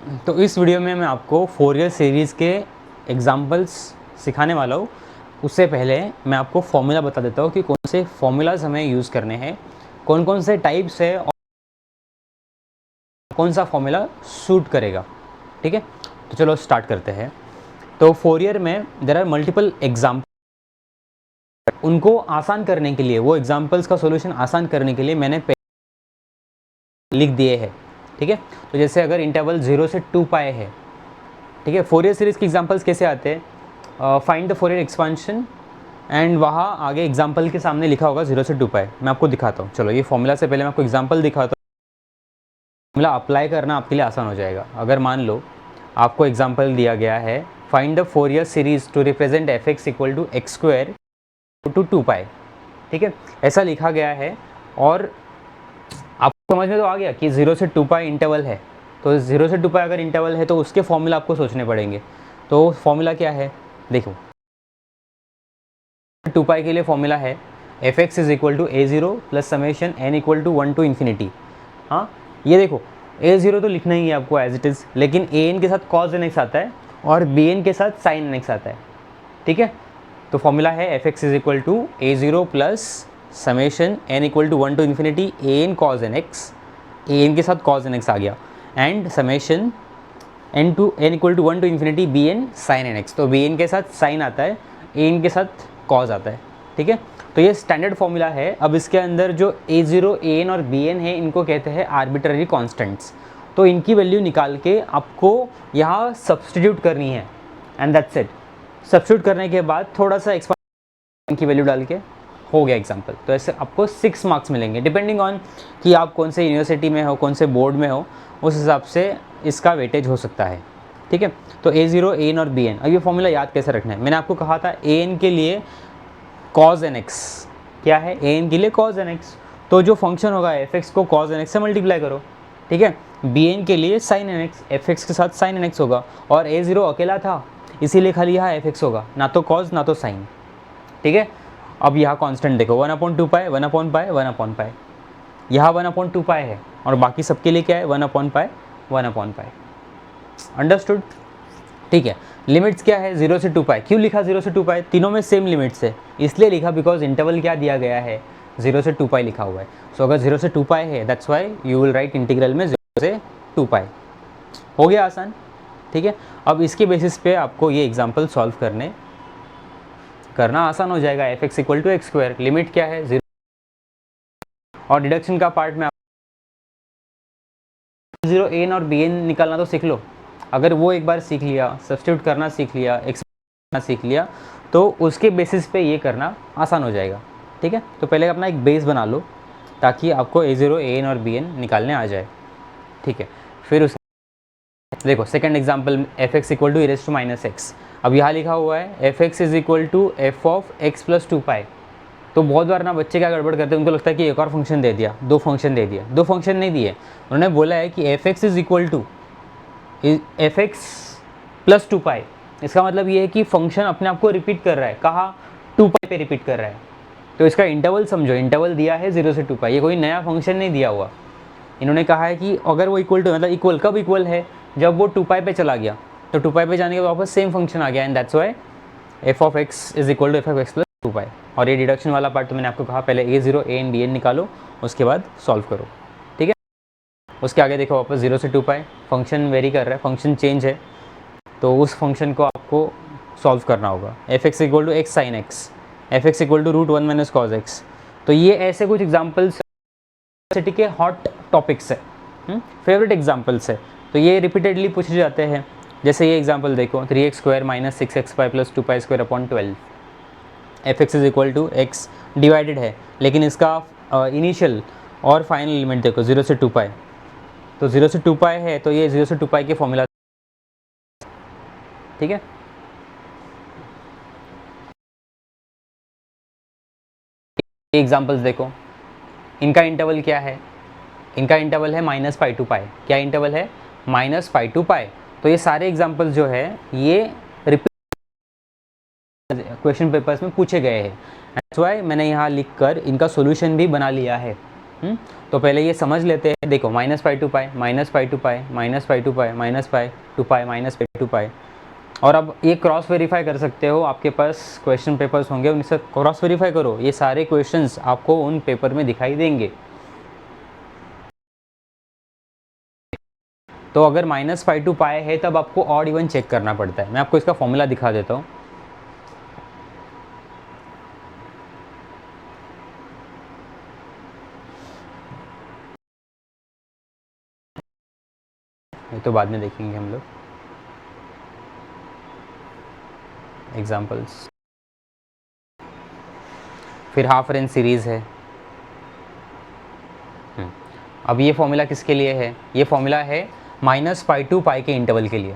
तो इस वीडियो में मैं आपको फोरियर सीरीज़ के एग्जांपल्स सिखाने वाला हूँ। उससे पहले मैं आपको फॉर्मूला बता देता हूँ कि कौन से फॉर्मूलाज हमें यूज़ करने हैं, कौन कौन से टाइप्स है और कौन सा फॉर्मूला सूट करेगा। ठीक है, तो चलो स्टार्ट करते हैं। तो फोरियर में देयर आर मल्टीपल एग्जाम्पल, उनको आसान करने के लिए, वो एग्जाम्पल्स का सोल्यूशन आसान करने के लिए मैंने लिख दिए हैं। ठीक है, तो जैसे अगर इंटरवल 0 से 2 पाए है, ठीक है, फोरियर सीरीज़ के एग्जांपल्स कैसे आते हैं, find the Fourier expansion, and वहाँ आगे एग्जांपल के सामने लिखा होगा 0 से 2 पाए। मैं आपको दिखाता हूँ, चलो ये फॉर्मूला से पहले मैं आपको एग्जांपल दिखाता हूँ। फॉर्मूला अप्लाई करना आपके लिए आसान हो जाएगा। अगर मान लो आपको एग्जांपल दिया गया है, find the Fourier series to represent F x equal to X square to 2 pi. ठीक है, ऐसा लिखा गया है और आपको समझ में तो आ गया कि 0 से 2 पाई इंटरवल है। तो 0 से 2 पाई अगर इंटरवल है तो उसके फॉर्मूला आपको सोचने पड़ेंगे। तो फॉर्मूला क्या है, देखो 2 पाई के लिए फॉर्मूला है F x is equal to A zero plus summation N equal to 1 to infinity. हाँ, ये देखो ए ज़ीरो तो लिखना ही है आपको एज इट इज़, लेकिन ए एन के साथ कॉज एन एक्स आता है और बी एन के साथ साइन एन एक्स आता है। ठीक है, तो फॉर्मूला है F x is equal to A zero plus summation N equal to 1 to infinity A N cos N X, A N के साथ कॉज एन एक्स आ गया, and summation N to N equal to 1 to infinity B N sine N X. तो B N के साथ sign आता है, ए N के साथ कॉज आता है। ठीक है, तो ये स्टैंडर्ड फॉर्मूला है। अब इसके अंदर जो ए ज़ीरो, ए एन और बी एन है, इनको कहते हैं आर्बिट्ररी कॉन्स्टेंट्स। तो इनकी वैल्यू निकाल के आपको यहाँ सब्सटीट्यूट करनी है, एंड दैट्स इट। सब्सटीट्यूट करने के बाद थोड़ा सा एक्सपांशन की वैल्यू डाल के हो गया एग्जाम्पल। तो ऐसे आपको 6 मार्क्स मिलेंगे, डिपेंडिंग ऑन कि आप कौन से यूनिवर्सिटी में हो, कौन से बोर्ड में हो, उस हिसाब से इसका वेटेज हो सकता है। ठीक है, तो ए ज़ीरो, ए एन और बी एन। अब ये फॉर्मूला याद कैसे रखना है, मैंने आपको कहा था ए एन के लिए कॉज एन एक्स क्या है, ए एन के लिए कॉज एन एक्स, तो जो फंक्शन होगा एफ एक्स को कॉज एन एक्स से मल्टीप्लाई करो। ठीक है, बी एन के लिए sine N X, F X के साथ साइन एन एक्स होगा, और ए ज़ीरो अकेला था इसीलिए खाली यहाँ एफ एक्स होगा, ना तो कॉज ना तो साइन। ठीक है, अब यहाँ कांस्टेंट देखो 1/2 पाए, 1/पाए, 1/पाए, यहाँ 1/2 पाए है और बाकी सबके लिए क्या है 1/पाए, 1/पाए। अंडरस्टूड। ठीक है, लिमिट्स क्या है 0 से 2 पाए। क्यों लिखा 0 से 2 पाए, तीनों में सेम लिमिट्स है इसलिए लिखा, बिकॉज इंटरवल क्या दिया गया है 0 से 2 पाए लिखा हुआ है। सो अगर 0 से 2 पाए है, that's why you will write integral में 0 से 2 पाए। हो गया आसान। ठीक है, अब इसके बेसिस पे आपको ये एग्जाम्पल सॉल्व करना आसान हो जाएगा। F x equal to X square, limit क्या है 0, और डिडक्शन का पार्ट में 0 एन और बी एन निकालना तो सीख लो। अगर वो एक बार सीख लिया, सब्स्टिट्यूट करना सीख लिया, एक्सपेंड सीख लिया, तो उसके बेसिस पे ये करना आसान हो जाएगा। ठीक है, तो पहले अपना एक बेस बना लो ताकि आपको ए ज़ीरो, ए एन और बी एन निकालने आ जाए। ठीक है, फिर उस देखो second example f x equal to e raise to minus x. अब यहाँ लिखा हुआ है F x is equal to f of x plus 2 pi. तो बहुत बार ना बच्चे क्या गड़बड़ करते हैं, उनको लगता है कि एक और फंक्शन दे दिया, दो फंक्शन दे दिया। दो फंक्शन नहीं दिए, उन्होंने बोला है कि f x is equal to f x plus 2 pi. इसका मतलब ये है कि फंक्शन अपने आप को रिपीट कर रहा है, कहाँ 2 पाई पे रिपीट कर रहा है। तो इसका इंटरवल समझो, इंटरवल दिया है 0 से 2 पाई, ये कोई नया फंक्शन नहीं दिया हुआ। इन्होंने कहा है कि अगर वो इक्वल टू, मतलब इक्वल कब इक्वल है, जब वो 2 पाई पे चला गया, तो 2 पाई पे जाने के बाद वापस सेम फंक्शन आ गया, and that's why f of x is equal to f of x plus 2 pi. और ये डिडक्शन वाला पार्ट तो मैंने आपको कहा पहले ए zero, a N, B N निकालो, उसके बाद सॉल्व करो। ठीक है, उसके आगे देखो वापस 0 से 2 पाई, फंक्शन वेरी कर रहा है, फंक्शन चेंज है, तो उस फंक्शन को आपको सॉल्व करना होगा। F x equal to x sine x, F x equal to √1 minus cos x. तो ये ऐसे कुछ एग्जाम्पल्स सिटी के हॉट टॉपिक्स है, फेवरेट एग्जाम्पल्स है, तो ये रिपीटेडली पूछे जाते हैं। जैसे ये एग्जाम्पल देखो 3x square minus 6x pi plus 2 pi square upon 12। F x is equal to x divided है, लेकिन इसका इनिशियल और फाइनल लिमिट देखो 0 से 2 पाई। तो 0 से 2 पाई है, तो ये 0 से 2 पाई के फॉर्मूला। ठीक है, ये एग्जाम्पल्स देखो, इनका इंटरवल क्या है, इनका इंटरवल है -पाई टू पाई। क्या इंटरवल है, -पाई टू पाई। तो ये सारे एग्जाम्पल्स जो है ये रिपीट क्वेश्चन पेपर्स में पूछे गए हैं, दैट्स वाई मैंने यहाँ लिख कर इनका सोल्यूशन भी बना लिया है। तो पहले ये समझ लेते हैं। देखो minus pi to pi, minus pi to pi, minus pi to pi, minus pi to pi, minus pi to pi. और अब ये क्रॉस वेरीफाई कर सकते हो, आपके पास क्वेश्चन पेपर्स होंगे, उनसे क्रॉस वेरीफाई करो, ये सारे क्वेश्चंस आपको उन पेपर में दिखाई देंगे। तो अगर माइनस पाई टू पाई है तब आपको ऑड इवन चेक करना पड़ता है। मैं आपको इसका फॉर्मूला दिखा देता हूँ। ये तो बाद में देखेंगे हम लोग एग्जाम्पल्स। फिर हाफ रेंज सीरीज़ है। अब ये फॉर्मूला किसके लिए है? ये फॉर्मूला है माइनस पाई टू पाई के इंटरवल के लिए।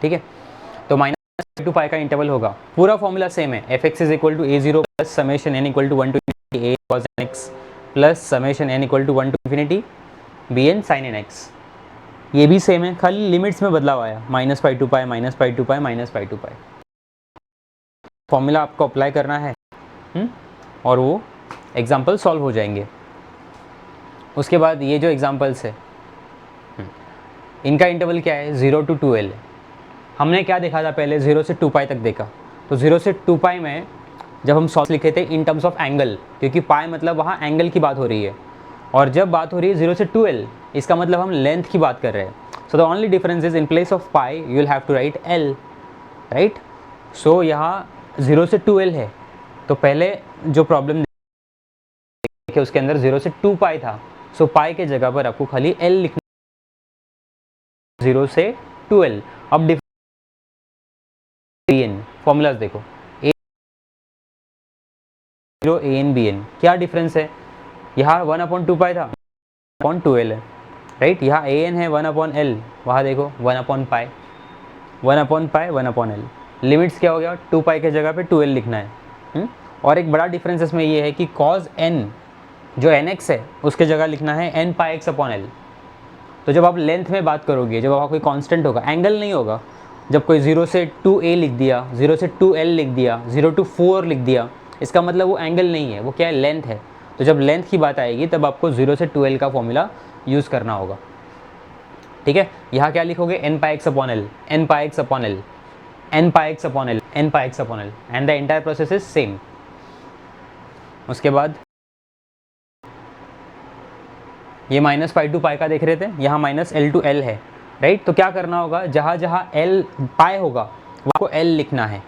ठीक है, तो माइनस पाई टू पाई का इंटरवल होगा, पूरा फॉर्मूला सेम है, F x is equal to a zero plus summation N equal to one to a cos n x plus summation N equal to one to infinity B N sine N x. ये भी same है, खाली limits में बदलाव आया, minus pi to pi, minus pi to pi, minus pi to pi. Formula आपको apply करना है और वो एग्जाम्पल सॉल्व हो जाएंगे। उसके बाद ये जो एग्जाम्पल्स है इनका इंटरवल क्या है? 0 to 2l। हमने क्या देखा था पहले? 0 से 2 पाई तक देखा। तो 0 से 2 पाई में जब हम सॉल्व लिखे थे इन टर्म्स ऑफ एंगल, क्योंकि पाई मतलब वहाँ एंगल की बात हो रही है, और जब बात हो रही है 0 से 2l इसका मतलब हम लेंथ की बात कर रहे हैं। So the only difference is in place of pi you will have to write l, right. So यहाँ 0 से 2l है, तो पहले जो प्रॉब्लम देखे उसके अंदर 0 से 2 पाई था, सो पाई के जगह पर आपको खाली l लिखना, 0 से 2l। अब bn फॉर्मूलाज देखो, a0 an bn क्या डिफरेंस है? यहाँ 1/2 पाई था, 1/2l है, राइट। यहाँ an है 1/l, वहाँ देखो 1/पाई, 1/पाई 1/l। लिमिट्स क्या हो गया? 2 पाई के जगह पे 2l लिखना है। और एक बड़ा डिफरेंस इसमें ये है कि cos n जो nx है उसके जगह लिखना है n पाई x अपॉन l। तो जब आप लेंथ में बात करोगे, जब आपका कोई कांस्टेंट होगा, एंगल नहीं होगा, जब कोई 0 से 2a लिख दिया, 0 से 2l लिख दिया, 0 to 4 लिख दिया, इसका मतलब वो एंगल नहीं है, वो क्या है? लेंथ है। तो जब लेंथ की बात आएगी तब आपको 0 से 2l का फॉर्मूला यूज़ करना होगा। ठीक है, यहाँ क्या लिखोगे? n pi x upon l, n pi x upon l, n pi x upon l, n pi x upon l, and the entire process is same. उसके बाद ये माइनस पाई टू पाई का देख रहे थे, यहाँ माइनस l टू l है, right. तो क्या करना होगा? जहाँ जहाँ l पाई होगा वो l लिखना है।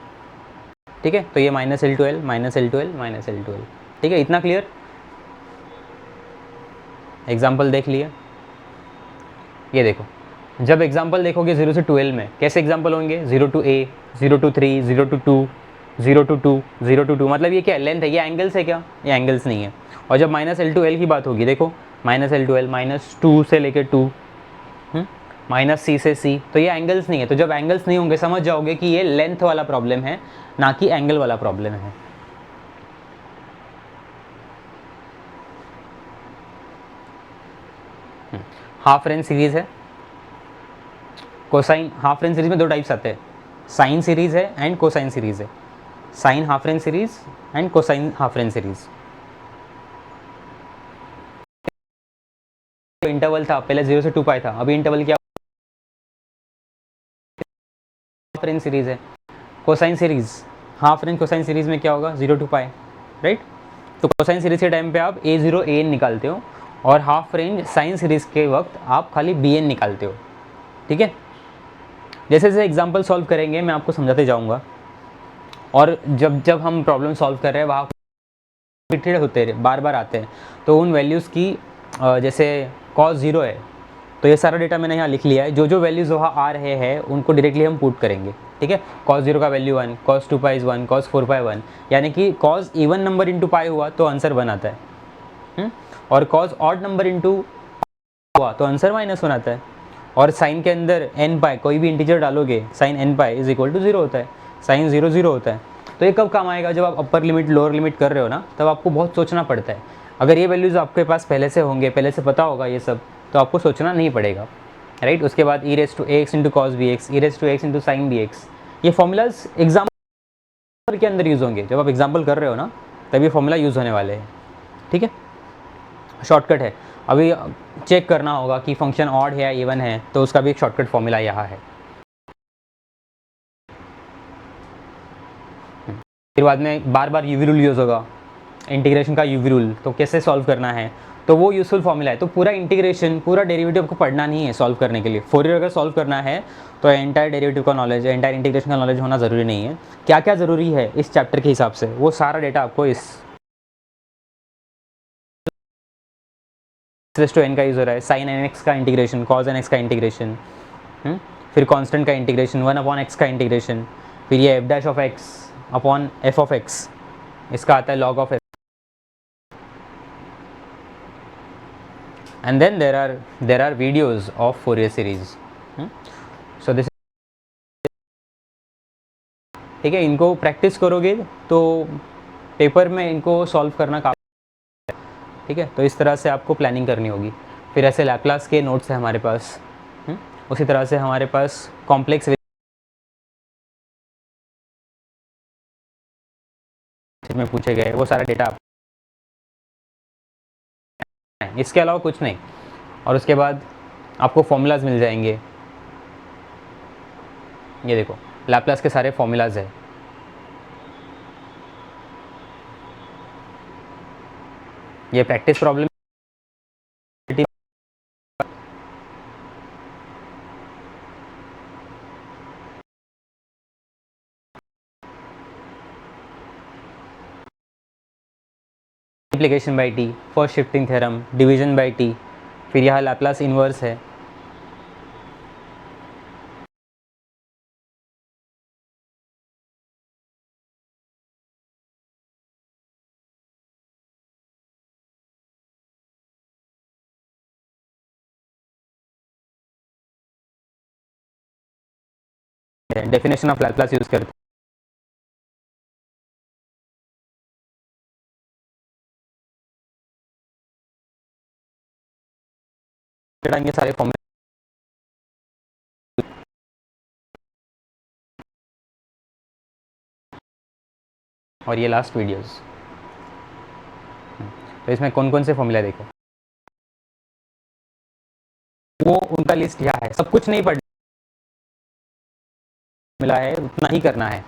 ठीक है, तो ये minus l to l, minus l to l, minus l to l। ठीक है, इतना क्लियर? एग्जाम्पल देख लिए। ये देखो, जब एग्जाम्पल देखोगे 0 से 2l में कैसे एग्जाम्पल होंगे? 0 to a, 0 to 3, 0 to 2, 0 to 2, 0 to 2, मतलब ये क्या है? लेंथ है। ये एंगल्स है क्या? ये एंगल्स नहीं है। और जब माइनस l टू l की बात होगी, देखो माइनस l टू l, माइनस 2 से लेके 2, माइनस c से c, तो ये एंगल्स नहीं है। तो जब एंगल्स नहीं होंगे समझ जाओगे कि ये लेंथ वाला प्रॉब्लम है, ना कि एंगल वाला प्रॉब्लम है। हाफ रेंज सीरीज है, कोसाइन। हाफ रेंज सीरीज में दो टाइप्स आते हैं, साइन सीरीज है एंड कोसाइन सीरीज है। Sine half range series and cosine half range series. Interval था पहले 0 से 2 पाई था, अभी इंटरवल क्या? हाफ रेंज सीरीज है। Cosine series, half range cosine series में क्या होगा? 0 to पाई, राइट। तो कोसाइन सीरीज के टाइम पे आप a0 an निकालते हो, और हाफ रेंज साइन सीरीज के वक्त आप खाली bn निकालते हो। ठीक है, जैसे जैसे एग्जांपल सॉल्व करेंगे मैं आपको समझाते जाऊंगा। और जब जब हम प्रॉब्लम सॉल्व कर रहे हैं वहाँ रिपीटेड होते हैं, बार बार आते हैं, तो उन वैल्यूज़ की जैसे cos 0 है, तो ये सारा डेटा मैंने यहाँ लिख लिया है। जो जो वैल्यूज़ वहाँ आ रहे हैं उनको डायरेक्टली हम पुट करेंगे। ठीक है, cos 0 का value 1, cos 2 pi is 1, cos 4 पाई 1, यानी कि cos even number into pi हुआ तो आंसर 1 आता है। और cos ऑड नंबर इंटू हुआ तो आंसर -1 आता है। और साइन के अंदर n पाई कोई भी इंटीजर डालोगे, sine n pi is equal to 0 होता है, साइन 0 0 होता है। तो ये कब काम आएगा? जब आप अपर लिमिट लोअर लिमिट कर रहे हो ना, तब आपको बहुत सोचना पड़ता है। अगर ये वैल्यूज़ आपके पास पहले से होंगे, पहले से पता होगा ये सब, तो आपको सोचना नहीं पड़ेगा, राइट। उसके बाद e raise to ax into cos bx, e raise to x into sine bx, ये फॉर्मूलाज एग्जाम के अंदर यूज़ होंगे, जब आप एग्जाम्पल कर रहे हो ना तभी फॉर्मूला यूज़ होने वाले हैं, ठीक है। शॉर्टकट है, अभी चेक करना होगा कि फंक्शन ऑड है या इवन है, तो उसका भी एक शॉर्टकट फॉर्मूला यहाँ है। फिर बाद में बार बार यूवी रूल यूज़ होगा, इंटीग्रेशन का यूवी रूल, तो कैसे सॉल्व करना है, तो वो यूज़फुल फॉर्मूला है। तो पूरा इंटीग्रेशन, पूरा डेरिवेटिव आपको पढ़ना नहीं है सॉल्व करने के लिए। फोरियर अगर सॉल्व करना है तो एंटायर डेरिवेटिव का नॉलेज, एंटायर इंटीग्रेशन का नॉलेज होना ज़रूरी नहीं है। क्या क्या ज़रूरी है इस चैप्टर के हिसाब से, वो सारा डेटा आपको इस रेस टू एन का यूज़ हो रहा है, साइन एन एक्स का इंटीग्रेशन, कॉज एन एक्स का इंटीग्रेशन, फिर कांस्टेंट का इंटीग्रेशन, 1 अपॉन एक्स का इंटीग्रेशन, फिर ये F dash of x upon F of x, इसका आता है log of F, and then there are videos of Fourier series. So this, ठीक है, इनको प्रैक्टिस करोगे तो पेपर में इनको सॉल्व करना काफ़ी, ठीक है। तो इस तरह से आपको प्लानिंग करनी होगी। फिर ऐसे लैपलास के नोट्स है हमारे पास, उसी तरह से हमारे पास कॉम्प्लेक्स में पूछे गए वो सारा डेटा इसके अलावा कुछ नहीं। और उसके बाद आपको फॉर्मूलाज मिल जाएंगे, ये देखो लैपलास के सारे फॉर्मूलाज है। ये practice problem multiplication by T, first shifting theorem, division by T, फिर यहाँ लैपलास इन्वर्स है, डेफिनेशन ऑफ लैपलास यूज़ करते हैं सारे फॉर्मूले। और ये लास्ट वीडियोस, तो इसमें कौन कौन से फॉर्मूला देखो, वो उनका लिस्ट यहाँ है। सब कुछ नहीं पढ़ मिला है, उतना ही करना है।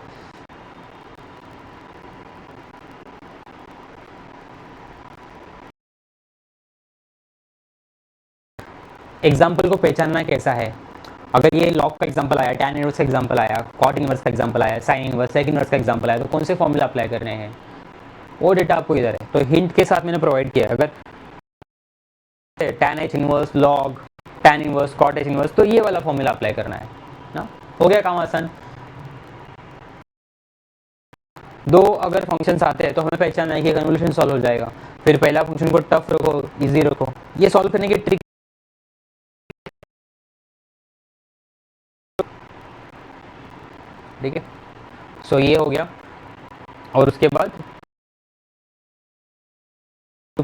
एग्जाम्पल को पहचानना कैसा है, अगर ये लॉग का एग्जाम्पल आया, टैन इनवर्स का एग्जाम्पल आया, कॉट इनवर्स का एग्जाम्पल आया, साइन इनवर्स, सेक इनवर्स का एग्जाम्पल आया, तो कौन से फॉर्मूला अप्लाई करने हैं, वो डेटा आपको इधर है। तो हिंट के साथ मैंने प्रोवाइड किया है। अगर tan h inverse, log, tan inverse, cot h inverse, तो ये वाला फॉर्मूला अप्लाई करना है ना। हो गया काम आसान। दो अगर फंक्शंस आते हैं तो हमें पहचानना है कि कन्वोल्यूशन सॉल्व हो जाएगा। फिर पहला फंक्शन को टफ रखो, इजी रखो, ये सॉल्व करने की ट्रिक, ठीक है। सो ये हो गया। और उसके बाद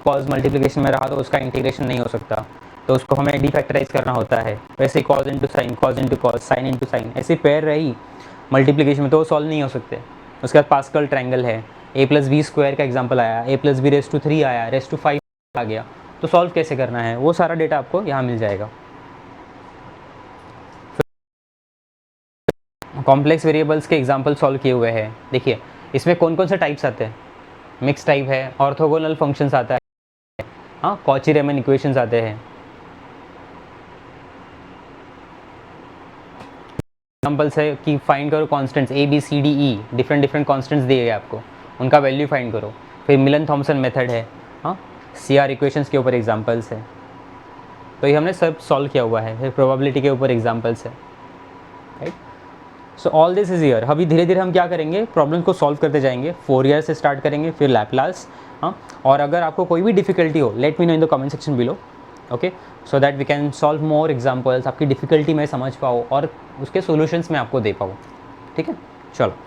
कॉज मल्टीप्लिकेशन में रहा तो उसका इंटीग्रेशन नहीं हो सकता, तो उसको हमें डिफैक्टराइज करना होता है। वैसे cause into sine, cause into cos, sine into sine, ऐसे पेयर रही मल्टीप्लिकेशन में तो वो सॉल्व नहीं हो सकते। उसके बाद पास्कल ट्रायंगल है, ए प्लस बी स्क्वायर का एग्जाम्पल आया, ए प्लस बी रेस टू 3 आया, रेस टू 5 आ गया, तो सॉल्व कैसे करना है वो सारा डेटा आपको यहाँ मिल जाएगा। कॉम्प्लेक्स वेरिएबल्स के एग्जाम्पल सॉल्व किए हुए हैं। देखिए इसमें कौन कौन से टाइप्स आते हैं, मिक्स टाइप है, ऑर्थोगोनल फंक्शंस आता है, हाँ, कॉची रेमन इक्वेशंस आते हैं। एग्जाम्पल्स है कि फाइंड करो constants a b c d e, different different constants दिए गए आपको, उनका वैल्यू फाइंड करो। फिर मिलन थॉमसन मेथड है, हाँ, सी आर इक्वेशंस के ऊपर एग्जाम्पल्स है, तो ये हमने सब सॉल्व किया हुआ है। फिर प्रोबेबिलिटी के ऊपर एग्जाम्पल्स है, right. So all this is year. अभी धीरे धीरे हम क्या करेंगे, प्रॉब्लम को सॉल्व करते जाएंगे। फोरियर से स्टार्ट करेंगे, फिर लैपलास, हाँ। और अगर आपको कोई भी डिफिकल्टी हो, let me know in the comment section below, okay, so that we can solve more examples, आपकी डिफिकल्टी मैं समझ पाऊँ और उसके सोल्यूशंस मैं आपको दे पाऊँ, ठीक है। चलो।